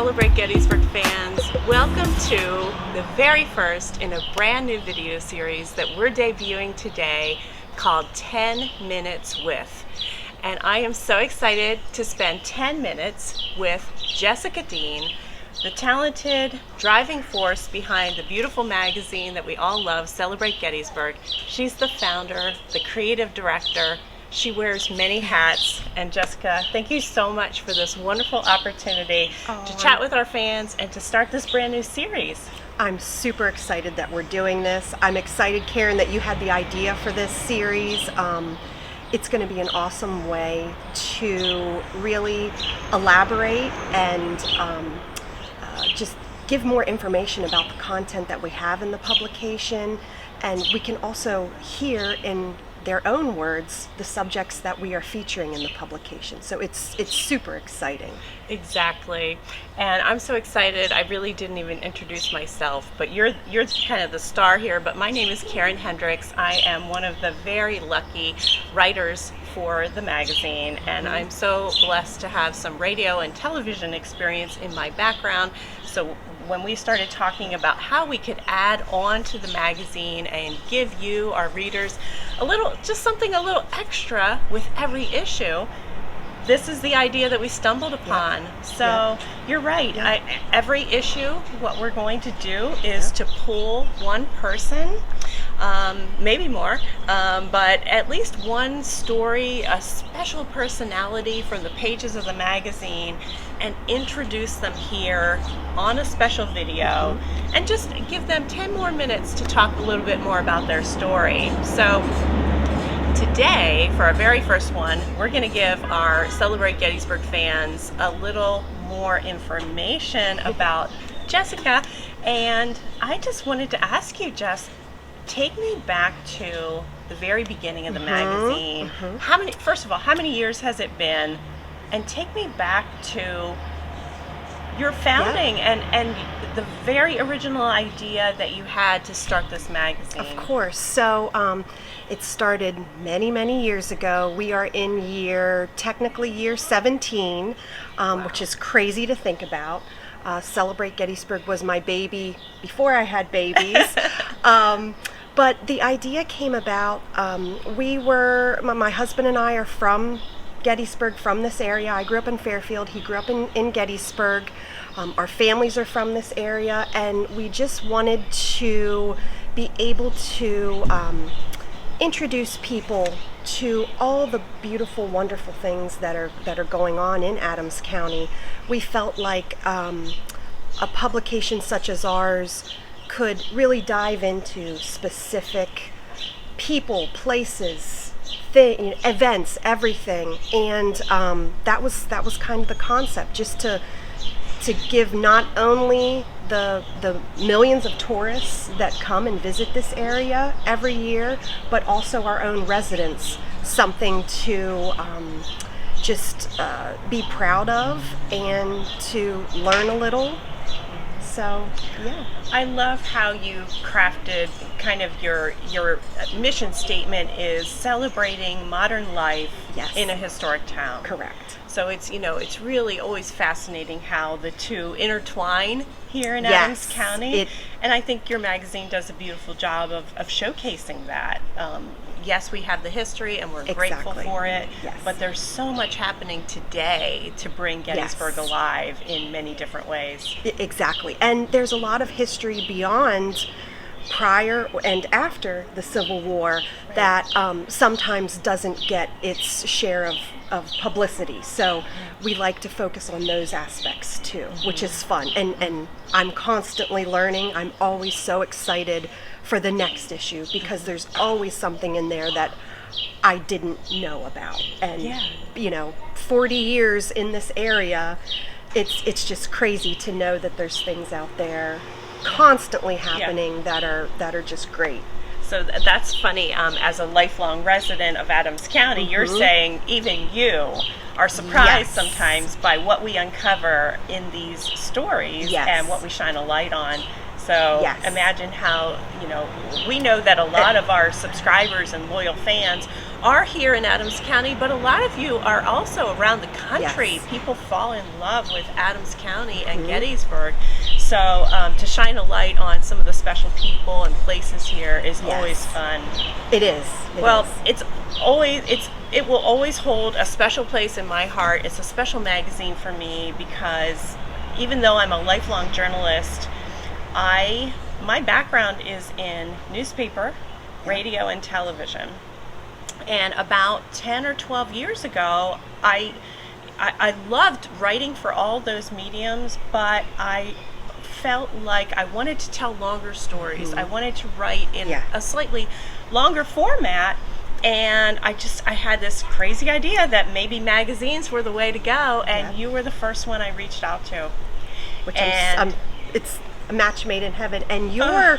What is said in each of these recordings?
Celebrate Gettysburg fans. Welcome to the very first in a brand new video series that we're debuting today called 10 Minutes With. And I am so excited to spend 10 minutes with Jessica Dean, the talented driving force behind the beautiful magazine that we all love, Celebrate Gettysburg. She's the founder, the creative director. She wears many hats. And Jessica, thank you so much for this wonderful opportunity to chat with our fans and to start this brand new series. I'm super excited that we're doing this. I'm excited, Karen, that you had the idea for this series. It's going to be an awesome way to really elaborate and just give more information about the content that we have in the publication. And we can also hear in their own words the subjects that we are featuring in the publication. So it's super exciting. Exactly. And I'm so excited. I really didn't even introduce myself, but you're kind of the star here. But my name is Karen Hendricks. I am one of the very lucky writers for the magazine, and I'm so blessed to have some radio and television experience in my background. So when we started talking about how we could add on to the magazine and give you, our readers, just something a little extra with every issue, this is the idea that we stumbled upon. So you're right. Every issue, what we're going to do is to pull one person, maybe more, but at least one story, a special personality from the pages of the magazine, and introduce them here on a special video, and just give them 10 more minutes to talk a little bit more about their story. So today, for our very first one, we're going to give our Celebrate Gettysburg fans a little more information about Jessica. And I just wanted to ask you, Jess, take me back to the very beginning of the magazine. First of all, how many years has it been? And take me back to your founding and the very original idea that you had to start this magazine. Of course. So it started many years ago. We are in technically year 17, which is crazy to think about. Celebrate Gettysburg was my baby before I had babies. But the idea came about, my husband and I are from Gettysburg, from this area. I grew up in Fairfield. He grew up in Gettysburg. Our families are from this area, and we just wanted to be able to introduce people to all the beautiful, wonderful things that are going on in Adams County. We felt like a publication such as ours could really dive into specific people, places, events, everything, and that was kind of the concept, just to give not only the millions of tourists that come and visit this area every year, but also our own residents something to just be proud of and to learn a little. So, yeah. I love how you crafted kind of your mission statement is celebrating modern life in a historic town. Correct. So it's really always fascinating how the two intertwine here in Adams County. And I think your magazine does a beautiful job of showcasing that. Yes, we have the history and we're grateful for it, but there's so much happening today to bring Gettysburg alive in many different ways. Exactly. And there's a lot of history beyond prior and after the Civil War that sometimes doesn't get its share of publicity. So we like to focus on those aspects too, which is fun. And I'm constantly learning. I'm always so excited for the next issue because there's always something in there that I didn't know about. And 40 years in this area, it's just crazy to know that there's things out there constantly happening that are just great. So that's funny. As a lifelong resident of Adams County, you're saying even you are surprised sometimes by what we uncover in these stories and what we shine a light on. So Yes. imagine how, we know that a lot of our subscribers and loyal fans are here in Adams County, but a lot of you are also around the country. Yes. People fall in love with Adams County and Gettysburg. So to shine a light on some of the special people and places here is Yes. always fun. It is. Well, it will always hold a special place in my heart. It's a special magazine for me because even though I'm a lifelong journalist, my background is in newspaper, radio, and television. And about 10 or 12 years ago, I loved writing for all those mediums, but I felt like I wanted to tell longer stories. I wanted to write in a slightly longer format, and I had this crazy idea that maybe magazines were the way to go, and you were the first one I reached out to. It's a match made in heaven. And your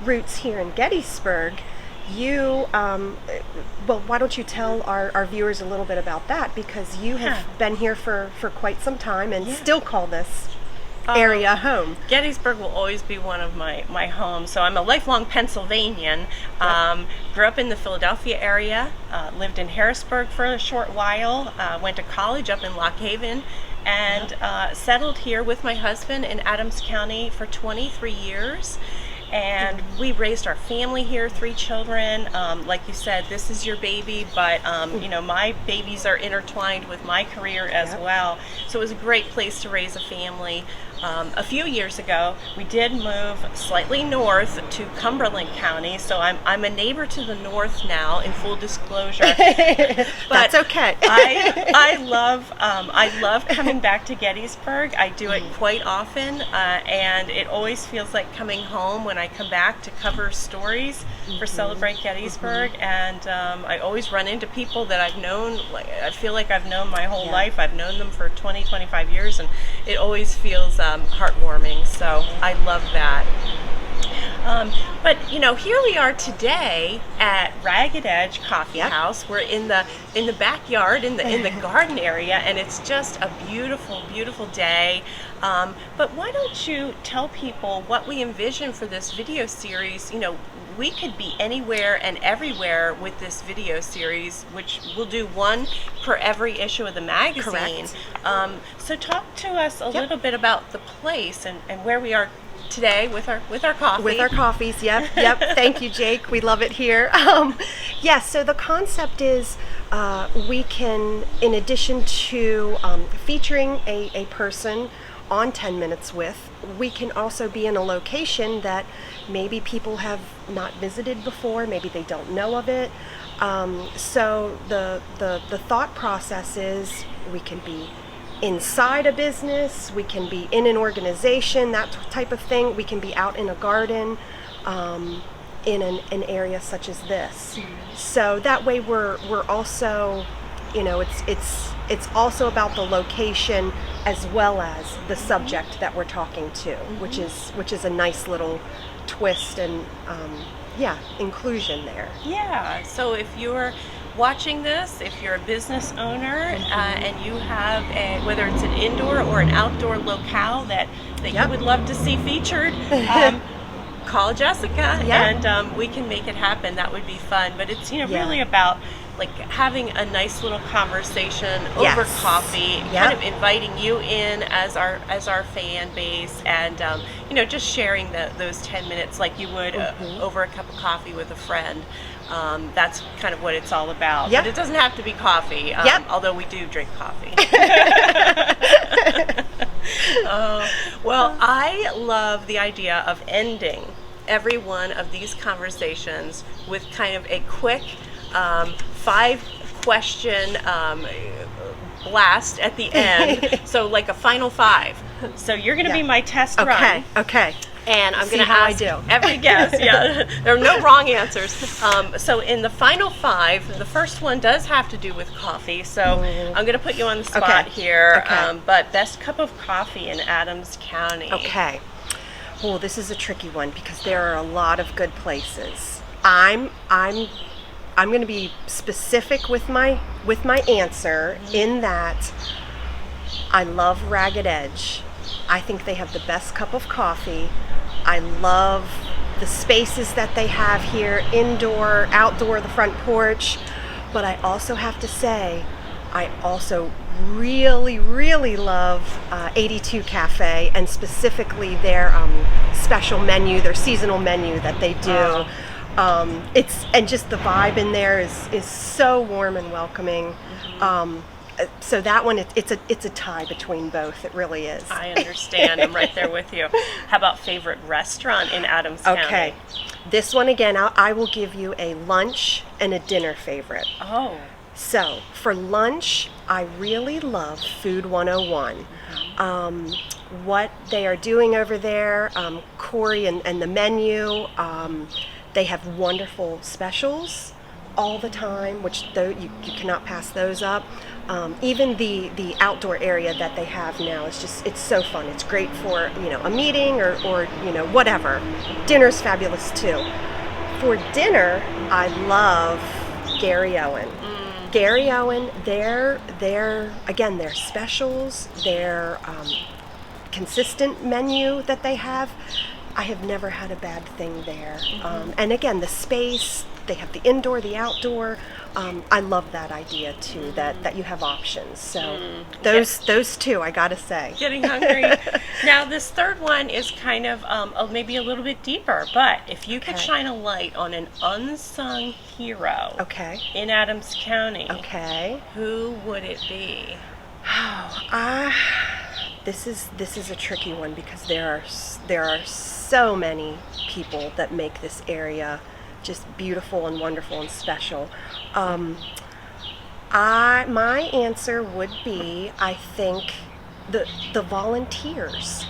roots here in Gettysburg, you, well, why don't you tell our viewers a little bit about that? Because you have been here for quite some time and still call this area home. Gettysburg will always be one of my homes. So I'm a lifelong Pennsylvanian. Grew up in the Philadelphia area, lived in Harrisburg for a short while, went to college up in Lock Haven, and settled here with my husband in Adams County for 23 years. And we raised our family here, 3 children. Like you said, this is your baby, but my babies are intertwined with my career as well. So it was a great place to raise a family. A few years ago, we did move slightly north to Cumberland County, so I'm a neighbor to the north now, in full disclosure. But that's okay. I love coming back to Gettysburg. I do it quite often, and it always feels like coming home when I come back to cover stories for Celebrate Gettysburg. And I always run into people that I've known. I feel like I've known my whole life. I've known them for 20, 25 years, and it always feels heartwarming. So I love that. But here we are today at Ragged Edge Coffee House. We're in the backyard, in the garden area, and it's just a beautiful, beautiful day. But why don't you tell people what we envision for this video series? We could be anywhere and everywhere with this video series, which we'll do one for every issue of the magazine. Correct. So talk to us a little bit about the place and where we are today with our coffee. With our coffees, yep. Thank you, Jake. We love it here. So the concept is we can, in addition to featuring a person on 10 Minutes With, we can also be in a location that maybe people have not visited before, maybe they don't know of it. So the thought process is we can be inside a business, we can be in an organization, that type of thing. We can be out in a garden, in an area such as this. So that way we're also, it's also about the location as well as the subject that we're talking to, which is a nice little twist and inclusion there. Yeah. So if you're watching this, if you're a business owner and you have whether it's an indoor or an outdoor locale that you would love to see featured, call Jessica and we can make it happen. That would be fun. But it's really about like having a nice little conversation over coffee, kind of inviting you in as our fan base, and just sharing those 10 minutes like you would over a cup of coffee with a friend. That's kind of what it's all about. But it doesn't have to be coffee, although we do drink coffee. Well, I love the idea of ending every one of these conversations with kind of a quick 5-question blast at the end. So like a final 5. So you're going to be my test run. Okay. And I'm going to ask every guest. There are no wrong answers. So in the final 5, the first one does have to do with coffee. So I'm going to put you on the spot here. But best cup of coffee in Adams County. Okay. Well, this is a tricky one because there are a lot of good places. I'm going to be specific with my answer in that I love Ragged Edge. I think they have the best cup of coffee I love the spaces that they have here, indoor, outdoor, the front porch. But I also have to say, I also really love 82 Cafe, and specifically their special menu, their seasonal menu that they do. It's, and just the vibe in there is so warm and welcoming. So that one, it's a tie between both. It really is. I understand. I'm right there with you. How about favorite restaurant in Adams County? Okay. This one again, I will give you a lunch and a dinner favorite. Oh. So for lunch, I really love Food 101. What they are doing over there, Corey and the menu, they have wonderful specials all the time, which though you cannot pass those up. Even the outdoor area that they have now is just, it's so fun. It's great for, a meeting or whatever. Dinner's fabulous too. For dinner, I love Gary Owen. Gary Owen, their specials, their consistent menu that they have, I have never had a bad thing there. And again, the space, they have the indoor, the outdoor. I love that idea too, that you have options. So those two, I gotta say. Getting hungry. Now this third one is kind of maybe a little bit deeper, but if you could shine a light on an unsung hero in Adams County, who would it be? This is a tricky one because there are so many people that make this area just beautiful and wonderful and special. My answer would be, I think, the volunteers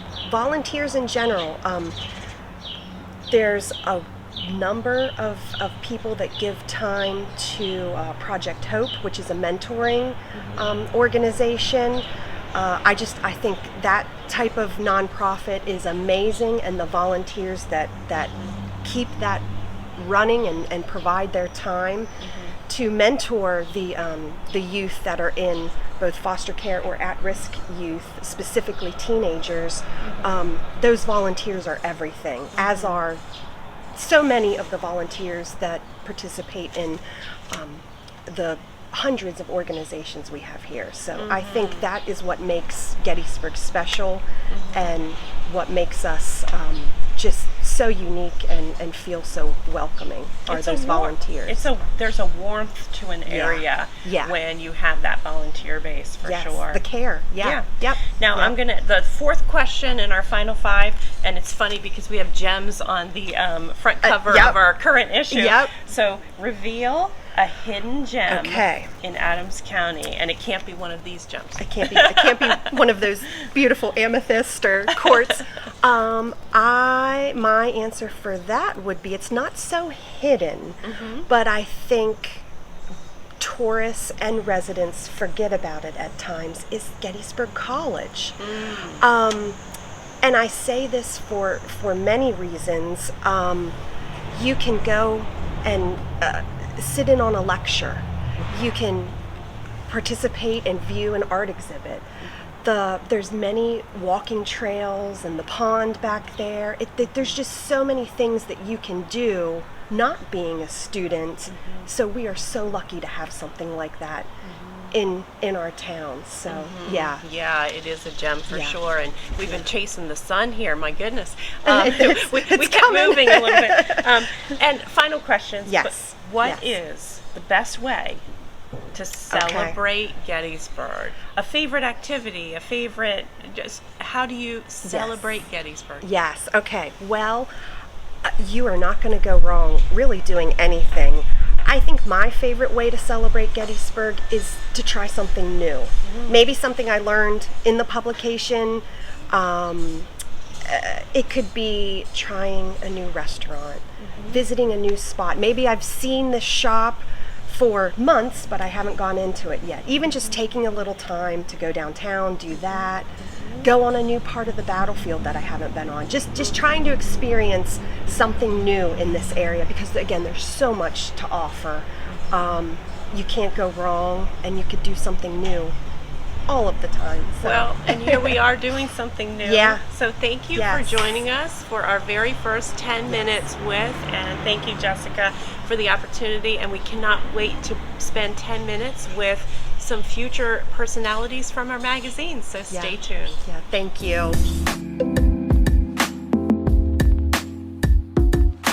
in general. There's a number of people that give time to Project Hope, which is a mentoring organization. I think that type of nonprofit is amazing, and the volunteers that keep that running and provide their time to mentor the youth that are in both foster care or at-risk youth, specifically teenagers. Those volunteers are everything, as are so many of the volunteers that participate in the hundreds of organizations we have here. So I think that is what makes Gettysburg special and what makes us just so unique and feel so welcoming are those volunteers. There's a warmth to an area when you have that volunteer base, for sure. The care. Yep. Now the fourth question in our final five, and it's funny because we have gems on the front cover of our current issue. So reveal a hidden gem in Adams County, and it can't be one of these gems. It can't be one of those beautiful amethyst or quartz. My answer for that would be, it's not so hidden, but I think tourists and residents forget about it at times, is Gettysburg College. And I say this for many reasons. You can go and sit in on a lecture. You can participate and view an art exhibit. There's many walking trails and the pond back there. There's just so many things that you can do not being a student. So we are so lucky to have something like that in our town. So yeah, it is a gem for sure. And we've been chasing the sun here, my goodness. We kept moving a little bit. And final questions. What is the best way to celebrate Gettysburg? A favorite activity, just how do you celebrate Gettysburg? Well, you are not going to go wrong really doing anything. I think my favorite way to celebrate Gettysburg is to try something new. Maybe something I learned in the publication. It could be trying a new restaurant, visiting a new spot. Maybe I've seen this shop for months, but I haven't gone into it yet. Even just taking a little time to go downtown, do that, go on a new part of the battlefield that I haven't been on. Just trying to experience something new in this area, because again, there's so much to offer. You can't go wrong, and you could do something new all of the time. So. Well, and here we are doing something new. Yeah. So thank you Yes. for joining us for our very first 10 minutes with, and thank you, Jessica, for the opportunity. And we cannot wait to spend 10 minutes with some future personalities from our magazine. So stay tuned. Yeah, thank you.